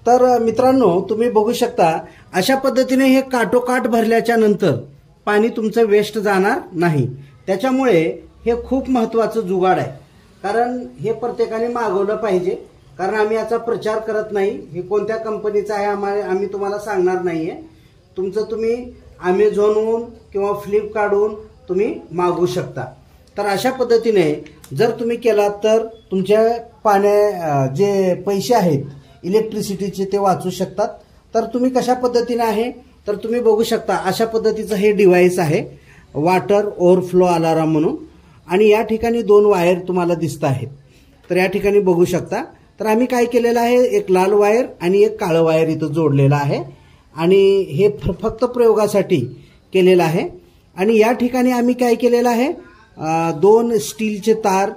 तर मित्रांनो, तुम्ही बघू शकता अशा पद्धतीने हे काटोकाट भरल्याच्या नंतर पाणी तुमचं वेस्ट जाणार नाही। त्याच्यामुळे हे खूप महत्त्वाचं जुगाड आहे, कारण हे प्रत्येकाने मागवलं पाहिजे। कारण आम्ही याचा प्रचार करत नाही, हे कोणत्या कंपनीचा आहे आम्ही तुम्हाला सांगणार नाहीये। तुमचं तुम्ही Amazonहून किंवा फ्लिपकार्टहून तुम्ही मागवू शकता। तर अशा पद्धतीने जर तुम्ही केलात तर तुमच्या पाण्या जे पैसे आहेत इलेक्ट्रिसिटीचे ते वाचू शकतात। तर तुम्ही कशा पद्धतीने आहे तर तुम्ही बघू शकता अशा पद्धतीचं हे डिव्हाइस आहे, वॉटर ओव्हरफ्लो अलार्म म्हणून। आणि या ठिकाणी 2 वायर तुम्हाला दिसत आहेत। तर या ठिकाणी बघू शकता। तर आम्ही काय केलेलं आहे, एक लाल वायर आणि एक काळं वायर इथं जोडलेलं आहे आणि हे फक्त प्रयोगासाठी केलेलं आहे। आणि या ठिकाणी आम्ही काय केलेलं आहे, 2 स्टीलचे तार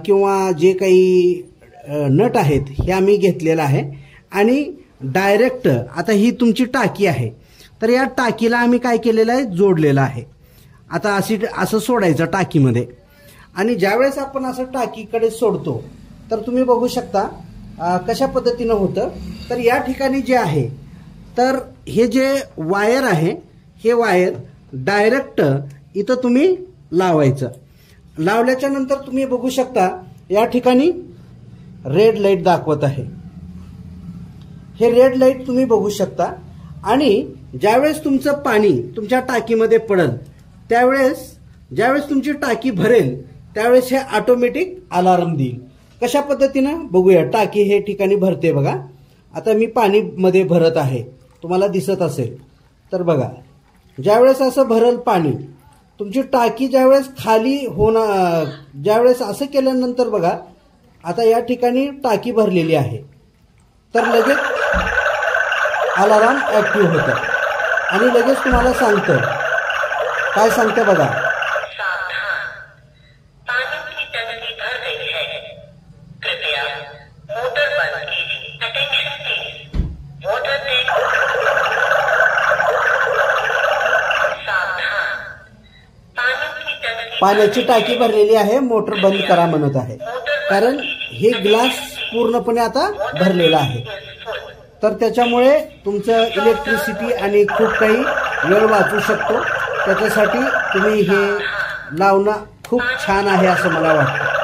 किंवा जे काही नट आहेत हे आम्ही घेतलेलं आहे आणि डायरेक्ट आता ही तुमची टाकी आहे, तर या टाकीला आम्ही काय केलेलं आहे, जोडलेलं आहे। आता असं सोडायचं टाकीमध्ये आणि ज्यावेळेस आपण असं टाकीकडे सोडतो तर तुम्ही बघू शकता कशा पद्धतीनं होतं। तर या ठिकाणी जे आहे तर हे जे वायर आहे हे वायर डायरेक्ट इथं तुम्ही लावायचं। लावल्याच्या नंतर तुम्ही बघू शकता या ठिकाणी रेड लाईट दाखवत आहे। हे रेड लाईट तुम्ही बघू शकता आणि ज्यावेळेस तुमचं पाणी तुमच्या टाकीमध्ये पडेल त्यावेळेस ज्यावेळेस तुमची टाकी भरेल त्यावेळेस हे ऑटोमॅटिक अलार्म देईल। कशा पद्धतीनं बघूया, टाकी हे ठिकाणी भरते बघा। आता मी पाणी मध्ये भरत आहे, तुम्हाला दिसत असेल तर बघा, ज्यावेळेस असं भरल पाणी तुमची टाकी ज्यावेळेस खाली होणार, ज्यावेळेस असं केल्यानंतर बघा आता या ठिकाणी टाकी भरलेली आहे तर लगेच अलार्म ऍक्टिव्ह होतं आणि लगेच तुम्हाला सांगतं, काय सांगतं बघा, पाण्याची टाकी भरलेली आहे, मोटर बंद करा म्हणत आहे, कारण हे ग्लास पूर्णपणे आता भरलेला आहे। तर त्याच्यामुळे तुमचं इलेक्ट्रिसिटी आणि खूप काही वेळ वाचू शकतो। त्याच्यासाठी तुम्ही हे लावणं खूप छान आहे असं मला वाटतं।